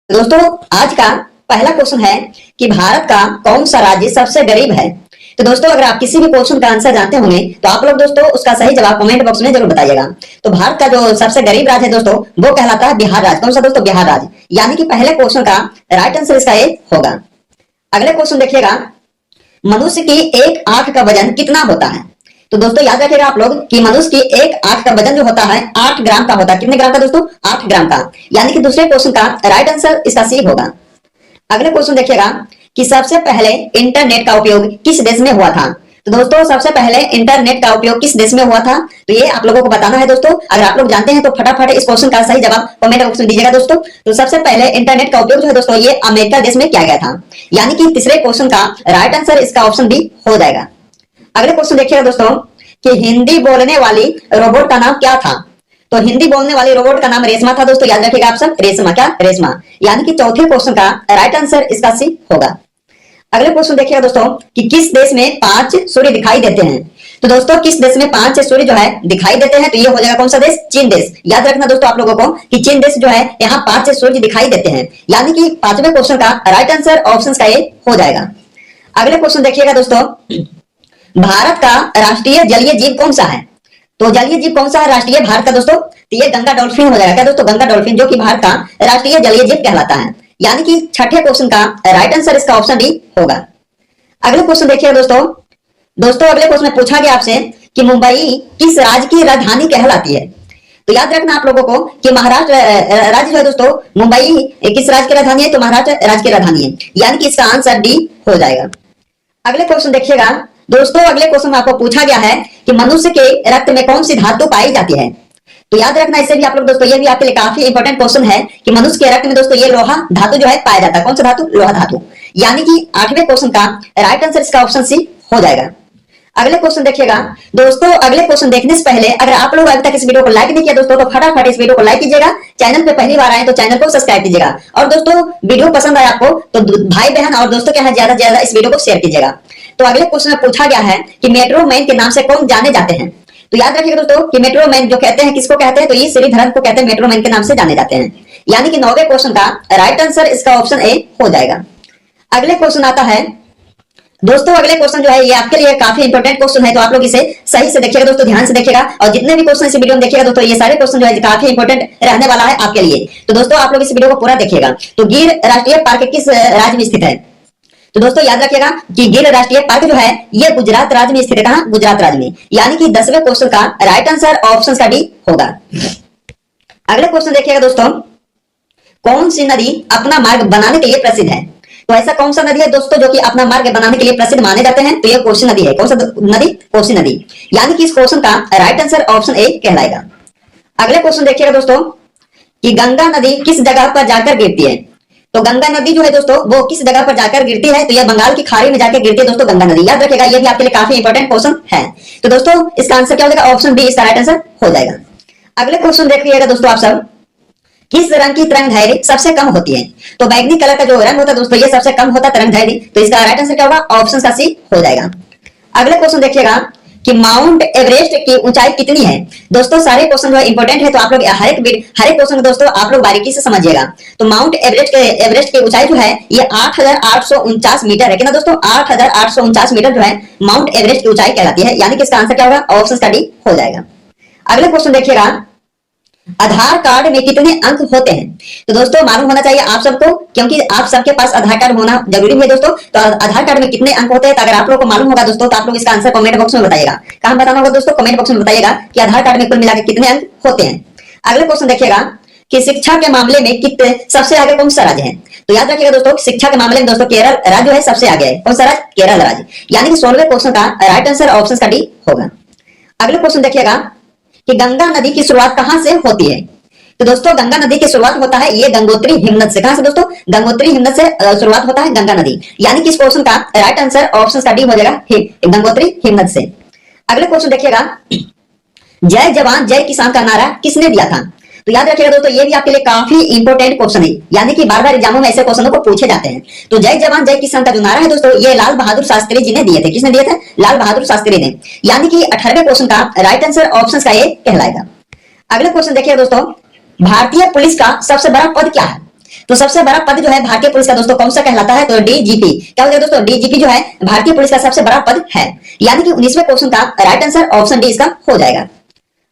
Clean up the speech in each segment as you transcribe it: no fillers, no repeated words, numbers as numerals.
दोस्तों आज का पहला क्वेश्चन है कि भारत का कौन सा राज्य सबसे गरीब है। तो दोस्तों अगर आप किसी भी क्वेश्चन का आंसर जानते होंगे तो आप लोग दोस्तों उसका सही जवाब कमेंट बॉक्स में जरूर बताइएगा। तो भारत का जो सबसे गरीब राज्य है दोस्तों वो कहलाता है बिहार राज्य। कौन सा दोस्तों? बिहार राज्य। यानी कि पहले क्वेश्चन का राइट आंसर इसका ए होगा। अगले क्वेश्चन देखिएगा, मनुष्य की एक आंख का वजन कितना होता है। तो दोस्तों याद रखिएगा आप लोग कि मनुष्य की एक आंख का वजन जो होता है 8 ग्राम का होता है। कितने ग्राम का दोस्तों? 8 ग्राम का। यानी कि दूसरे क्वेश्चन का राइट आंसर इसका सी होगा। अगले क्वेश्चन देखिएगा कि सबसे पहले इंटरनेट का उपयोग किस देश में हुआ था। तो दोस्तों सबसे पहले इंटरनेट का उपयोग किस देश में हुआ था तो ये आप लोगों को बताना है दोस्तों। अगर आप लोग जानते हैं तो फटाफट इस क्वेश्चन का सही जवाब कमेंट बॉक्स में दीजिएगा दोस्तों। तो सबसे पहले इंटरनेट का उपयोग जो है दोस्तों ये अमेरिका देश में किया गया था। यानी कि तीसरे क्वेश्चन का राइट आंसर इसका ऑप्शन बी हो जाएगा। अगले क्वेश्चन देखिएगा दोस्तों कि हिंदी बोलने वाली रोबोट का नाम क्या था। तो हिंदी बोलने वाली रोबोट का नाम रेशमा था दोस्तों। याद रखिएगा आप सब, रेशमा। क्या? रेशमा। यानी कि चौथे क्वेश्चन का राइट आंसर इसका सी होगा। अगले क्वेश्चन देखिएगा दोस्तों कि किस देश में 5 सूर्य दिखाई देते हैं। तो दोस्तों किस देश में 5 सूर्य जो है दिखाई देते हैं तो ये हो जाएगा कौन सा देश? चीन देश। याद रखना दोस्तों आप लोगों को कि चीन देश जो है यहाँ 5 सूर्य दिखाई देते हैं। यानी कि पांचवें क्वेश्चन का राइट आंसर ऑप्शन का ए हो जाएगा। अगले क्वेश्चन देखिएगा दोस्तों, भारत का राष्ट्रीय जलीय जीव कौन सा है। तो जलीय जीव कौन सा है राष्ट्रीय भारत का दोस्तों? तो ये गंगा डॉल्फिन हो जाएगा। क्या दोस्तों? गंगा डॉल्फिन, जो कि भारत का राष्ट्रीय जलीय जीव कहलाता है। यानी कि छठे क्वेश्चन का राइट आंसर इसका ऑप्शन डी होगा। अगले क्वेश्चन देखिए दोस्तों, अगले क्वेश्चन में पूछा गया आपसे कि मुंबई किस राज्य की राजधानी कहलाती है। तो याद रखना आप लोगों को कि महाराष्ट्र राज्य जो है दोस्तों, मुंबई किस राज्य की राजधानी है तो महाराष्ट्र राज्य की राजधानी है। यानी कि इसका आंसर डी हो जाएगा। अगले क्वेश्चन देखिएगा दोस्तों, अगले क्वेश्चन में आपको पूछा गया है कि मनुष्य के रक्त में कौन सी धातु पाई जाती है। तो याद रखना इससे भी आप लोग दोस्तों, ये भी आपके लिए काफी इंपॉर्टेंट क्वेश्चन है कि मनुष्य के रक्त में दोस्तों ये लोहा धातु जो है पाया जाता है। कौन सा धातु? लोहा धातु। यानी कि 8वें क्वेश्चन का राइट आंसर इसका ऑप्शन सी हो जाएगा। अगले क्वेश्चन देखिएगा दोस्तों, अगले क्वेश्चन देखने से पहले अगर आप लोग अभी तक इस वीडियो को लाइक नहीं किया दोस्तों तो फटाफट इस वीडियो को लाइक कीजिएगा। चैनल पे पहली बार आए तो चैनल को सब्सक्राइब कीजिएगा। और दोस्तों वीडियो पसंद आए आपको तो भाई बहन और दोस्तों के यहाँ ज्यादा से ज्यादा इस वीडियो को शेयर कीजिएगा। तो अगले क्वेश्चन में पूछा गया है कि मेट्रो मैन के नाम से कौन जाने जाते हैं। तो याद रखिएगा दोस्तों कि मेट्रो मैन जो कहते हैं किसको कहते हैं तो ये श्रीधरन को कहते हैं, मेट्रो मैन के नाम से जाने जाते हैं। यानी कि 9वें क्वेश्चन का राइट आंसर इसका ऑप्शन ए हो जाएगा। अगले क्वेश्चन आता है दोस्तों, अगले क्वेश्चन जो है ये आपके लिए काफी इंपॉर्टेंट क्वेश्चन है। तो आप लोग इसे सही से देखिएगा दोस्तों, ध्यान से देखिएगा। और जितने भी क्वेश्चन इस वीडियो में देखिएगा दोस्तों ये सारे क्वेश्चन जो है काफी इंपॉर्टेंट रहने वाला है आपके लिए। तो दोस्तों आप लोग इस वीडियो को पूरा देखिएगा। तो गिर राष्ट्रीय पार्क किस राज्य में स्थित है। तो दोस्तों याद रखिएगा कि गिर राष्ट्रीय पार्क जो है ये गुजरात राज्य में स्थित है। कहां? गुजरात राज्य में। यानी कि 10वें क्वेश्चन का राइट आंसर ऑप्शन का डी होगा। अगले क्वेश्चन देखिएगा दोस्तों, कौन सी नदी अपना मार्ग बनाने के लिए प्रसिद्ध है। तो ऐसा कौन सा नदी है दोस्तों जो कि अपना मार्ग बनाने के लिए प्रसिद्ध माने जाते हैं तो ये कोसी नदी है। कौन सा नदी? कोसी नदी। यानी कि इस क्वेश्चन का राइट आंसर ऑप्शन ए कहलाएगा। अगले क्वेश्चन देखिएगा दोस्तों कि गंगा नदी किस जगह पर जाकर गिरती है। तो गंगा नदी जो है दोस्तों वो किस जगह पर जाकर गिरती है तो यह बंगाल की खाड़ी में जाकर गिरती है दोस्तों गंगा नदी। याद रखिएगा ये भी आपके लिए काफी इंपॉर्टेंट क्वेश्चन है। तो दोस्तों इसका आंसर क्या हो जाएगा? ऑप्शन बी इसका राइट आंसर हो जाएगा। अगले क्वेश्चन देखिएगा दोस्तों आप सब, किस रंग की तरंग दैर्घ्य सबसे कम होती है। तो बैगनी कलर का जो रंग होता है दोस्तों ये सबसे कम होता है तरंग दैर्घ्य। तो इसका राइट आंसर क्या होगा? ऑप्शन का सी हो जाएगा। अगले क्वेश्चन देखिएगा कि माउंट एवरेस्ट की ऊंचाई कितनी है। दोस्तों सारे क्वेश्चन जो है इंपॉर्टेंट है तो आप लोग हर एक क्वेश्चन दोस्तों आप लोग बारीकी से समझिएगा। तो माउंट एवरेस्ट की ऊंचाई जो है ये 8,849 मीटर है कि ना दोस्तों। 8,849 मीटर जो है माउंट एवरेस्ट की ऊंचाई कहलाती है। यानी कि इसका आंसर क्या होगा? ऑप्शन का डी हो जाएगा। अगले क्वेश्चन देखिएगा, आधार कार्ड में कितने अंक होते हैं। तो दोस्तों मालूम होना चाहिए आप सबको क्योंकि आप सबके पास आधार कार्ड होना जरूरी है दोस्तों। तो आधार कार्ड में कितने अंक होते हैं तो अगर आप लोगों को मालूम होगा दोस्तों तो आप लोग इसका आंसर कमेंट बॉक्स में बताइएगा। कहां बताना होगा दोस्तों? कमेंट बॉक्स में बताइएगा कि आधार कार्ड में कुल मिलाकर कितने अंक होते हैं। अगले क्वेश्चन देखिएगा कि शिक्षा के मामले में कितने सबसे आगे कौन सा राज्य है। तो याद रखिएगा दोस्तों शिक्षा के मामले में दोस्तों केरल राज्य है सबसे आगे है। कौन सा राज्य? केरल राज्य। यानी कि 16वें क्वेश्चन का राइट आंसर ऑप्शन का डी होगा। अगले क्वेश्चन देखिएगा कि गंगा नदी की शुरुआत कहां से होती है। तो दोस्तों गंगा नदी की शुरुआत होता है ये गंगोत्री हिमनद से। कहां से दोस्तों? गंगोत्री हिमनद से शुरुआत होता है गंगा नदी। यानी कि इस क्वेश्चन का राइट आंसर ऑप्शन का डी हो जाएगा गंगोत्री हिमनद से। अगले क्वेश्चन देखिएगा, जय जवान जय किसान का नारा किसने दिया था। तो याद रखिएगा दोस्तों ये भी आपके लिए काफी इंपॉर्टेंट क्वेश्चन है। यानी कि बार बार एग्जामों में ऐसे क्वेश्चनों को पूछे जाते हैं। तो जय जवान जय किसान का जो नारा है दोस्तों ये लाल बहादुर शास्त्री जी ने दिए थे। किसने दिए थे? लाल बहादुर शास्त्री ने। यानी कि 18वें क्वेश्चन का राइट आंसर ऑप्शन का ए कहलाएगा। अगले क्वेश्चन देखिए दोस्तों, भारतीय पुलिस का सबसे बड़ा पद क्या है। तो सबसे बड़ा पद जो है भारतीय पुलिस का दोस्तों कौन सा कहलाता है? तो डीजीपी। क्या हो जाएगा दोस्तों? डीजीपी जो है भारतीय पुलिस का सबसे बड़ा पद है। यानी कि 19वें क्वेश्चन का राइट आंसर ऑप्शन डी इसका हो जाएगा।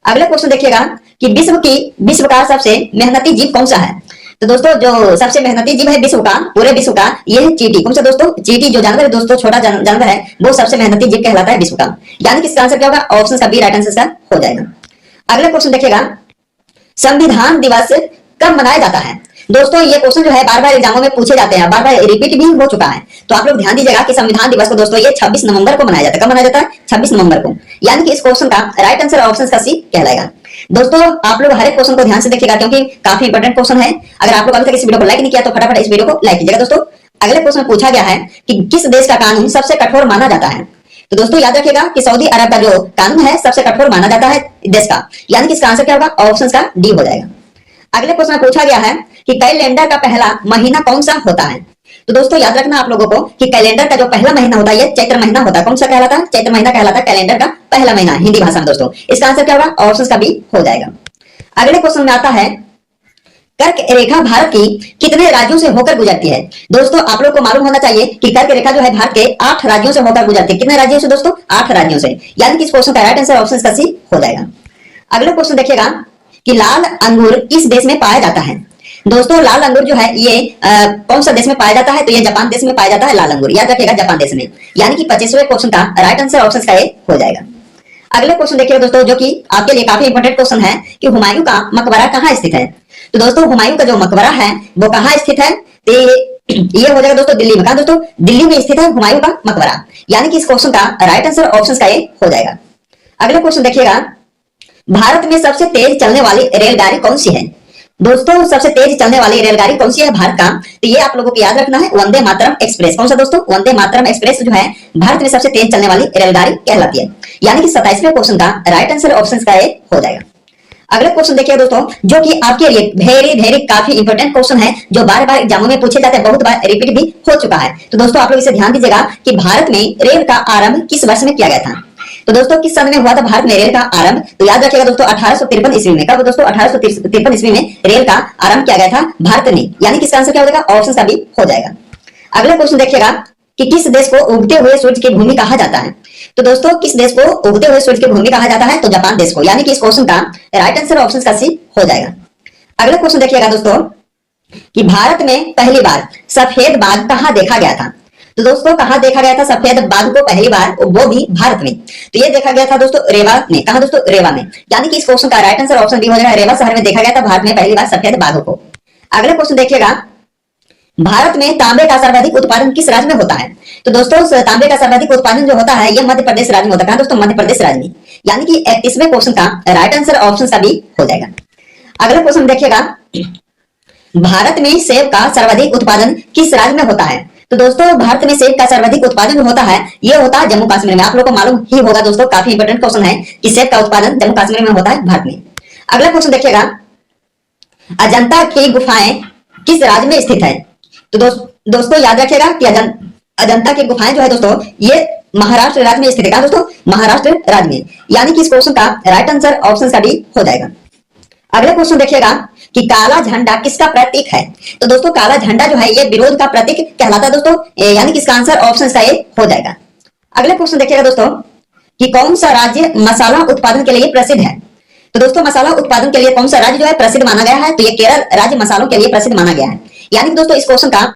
अगला क्वेश्चन देखिएगा कि विश्व का सबसे मेहनती जीव कौन सा है? तो दोस्तों जो सबसे मेहनती जीव है विश्व का, पूरे विश्व का, ये है चींटी। कौन सा दोस्तों? चींटी जो जानवर है दोस्तों, छोटा जानवर है, वो सबसे मेहनती जीव कहलाता है विश्व का। यानी कि इसका आंसर क्या होगा? ऑप्शन का बी राइट आंसर का हो जाएगा। अगला क्वेश्चन देखिएगा, संविधान दिवस कब मनाया जाता है? दोस्तों ये क्वेश्चन जो है बार बार एग्जामों में पूछे जाते हैं, बार बार रिपीट भी हो चुका है, तो आप लोग ध्यान दीजिएगा कि संविधान दिवस को दोस्तों ये 26 नवंबर को मनाया जाता है। कब मनाया जाता है? 26 नवंबर को। यानी कि इस क्वेश्चन का राइट आंसर ऑप्शन का सी कहलाएगा। दोस्तों आप लोग हर एक क्वेश्चन को ध्यान से देखिएगा क्योंकि काफी इंपॉर्टेंट क्वेश्चन है। अगर आप लोग अभी तक इस वीडियो को लाइक नहीं किया तो फटाफट इस वीडियो को लाइक कीजिएगा। दोस्तों अगले क्वेश्चन में पूछा गया है कि किस देश का कानून सबसे कठोर माना जाता है? तो दोस्तों याद रखिएगा कि सऊदी अरब का जो कानून है सबसे कठोर माना जाता है देश का। यानी कि इसका आंसर क्या होगा? ऑप्शन का डी हो जाएगा। अगले क्वेश्चन में पूछा गया है कि कैलेंडर का पहला महीना कौन सा होता है? तो दोस्तों याद रखना आप लोगों को कि कैलेंडर का जो पहला महीना होता है ये चैत्र महीना होता है। कौन सा कहलाता है? चैत्र महीना कहलाता है कैलेंडर का पहला महीना हिंदी भाषा में। दोस्तों इसका आंसर क्या होगा? ऑप्शन का बी हो जाएगा। अगले क्वेश्चन में आता है, कर्क रेखा भारत की कितने राज्यों से होकर गुजरती है? दोस्तों आप लोग को मालूम होना चाहिए कि कर्क रेखा जो है भारत के 8 राज्यों से होकर गुजरती है। कितने राज्यों से दोस्तों? 8 राज्यों से। यानी कि इस क्वेश्चन का राइट आंसर ऑप्शन का सी हो जाएगा। अगला क्वेश्चन देखिएगा कि लाल अंगूर किस देश में पाया जाता है? दोस्तों लाल अंगूर जो है ये कौन सा देश में पाया जाता है? तो ये जापान देश में पाया जाता है लाल अंगूर। याद रखिएगा जापान देश में। यानी कि 25वें क्वेश्चन का राइट आंसर ऑप्शन का ए हो जाएगा। अगले क्वेश्चन देखिए दोस्तों जो कि आपके लिए काफी इंपॉर्टेंट क्वेश्चन है कि हुमायूं का मकबरा कहाँ स्थित है? तो दोस्तों हुमायूं का जो मकबरा है वो कहाँ स्थित है? तो ये हो जाएगा दोस्तों दिल्ली में। कहा दोस्तों? दिल्ली में स्थित है हुमायूं का मकबरा। यानी कि इस क्वेश्चन का राइट आंसर ऑप्शन का ए हो जाएगा। अगले क्वेश्चन देखिएगा, भारत में सबसे तेज चलने वाली रेलगाड़ी कौन सी है? दोस्तों सबसे तेज चलने वाली रेलगाड़ी कौन सी है भारत का? तो ये आप लोगों को याद रखना है वंदे मातरम एक्सप्रेस। कौन सा दोस्तों? वंदे मातरम एक्सप्रेस जो है भारत में सबसे तेज चलने वाली रेलगाड़ी कहलाती है। यानी कि 27वें क्वेश्चन का राइट आंसर ऑप्शन का ए हो जाएगा। अगला क्वेश्चन देखिए दोस्तों जो कि आपके लिए वेरी काफी इंपॉर्टेंट क्वेश्चन है, जो बार बार एग्जामों में पूछे जाते हैं, बहुत बार रिपीट भी हो चुका है। तो दोस्तों आप लोग इसे ध्यान दीजिएगा कि भारत में रेल का आरंभ किस वर्ष में किया गया था? तो दोस्तों किस सन में हुआ था भारत में रेल का आरंभ? तो याद रखिएगा दोस्तों 1853 ईस्वी में। कब दोस्तों? 1853 ईस्वी में रेल का आरंभ किया गया था भारत में। यानी कि इसका आंसर क्या हो जाएगा? ऑप्शन का बी हो जाएगा। अगला क्वेश्चन देखिएगा कि किस देश को उगते हुए सूरज की भूमि कहा जाता है? तो दोस्तों किस देश को उगते हुए सूरज की भूमि कहा जाता है? तो जापान देश को। यानी कि इस क्वेश्चन का राइट आंसर ऑप्शन का सी हो जाएगा। अगला क्वेश्चन देखिएगा दोस्तों कि भारत में पहली बार सफेद बाघ कहां देखा गया था? तो दोस्तों कहां देखा गया था सफेद बाघ को पहली बार? वो भी भारत में। तो ये देखा गया था दोस्तों रेवा में। कहा दोस्तों? रेवा में। यानी कि इस क्वेश्चन का राइट आंसर ऑप्शन डी हो जाएगा। रेवा शहर में देखा गया था भारत में पहली बार सफेद बाघ को। अगला क्वेश्चन देखिएगा, भारत में तांबे का सर्वाधिक उत्पादन किस राज्य में होता है? तो दोस्तों तांबे का सर्वाधिक उत्पादन जो होता है ये मध्य प्रदेश राज्य में होता है। दोस्तों मध्य प्रदेश राज्य में। यानी कि 31वें क्वेश्चन का राइट आंसर ऑप्शन का बी हो जाएगा। अगला क्वेश्चन देखिएगा, भारत में सेब का सर्वाधिक उत्पादन किस राज्य में होता है? तो दोस्तों भारत में सेब का सर्वाधिक उत्पादन जो होता है ये होता है जम्मू कश्मीर में। आप लोगों को मालूम ही होगा दोस्तों, काफी इंपॉर्टेंट क्वेश्चन है कि सेब का उत्पादन जम्मू कश्मीर में होता है भारत में। अगला क्वेश्चन देखिएगा, अजंता की गुफाएं किस राज्य में स्थित है? तो दोस्तों याद रखिएगा कि अजंता की गुफाएं जो है दोस्तों ये महाराष्ट्र राज्य में स्थित है। दोस्तों महाराष्ट्र राज्य में। यानी कि इस क्वेश्चन का राइट आंसर ऑप्शन का डी हो जाएगा। अगला क्वेश्चन देखिएगा कि काला झंडा किसका प्रतीक है? तो दोस्तों काला झंडा जो है ये विरोध का प्रतीक कहलाता है दोस्तों। यानी कि इसका आंसर ऑप्शन का ए हो जाएगा। अगला क्वेश्चन देखिएगा दोस्तों कि कौन सा राज्य मसाला उत्पादन के लिए प्रसिद्ध है? तो दोस्तों मसाला उत्पादन के लिए कौन सा राज्य जो है प्रसिद्ध माना गया है? तो ये केरल राज्य मसालों के लिए प्रसिद्ध माना गया है। यानी कि दोस्तों इस क्वेश्चन का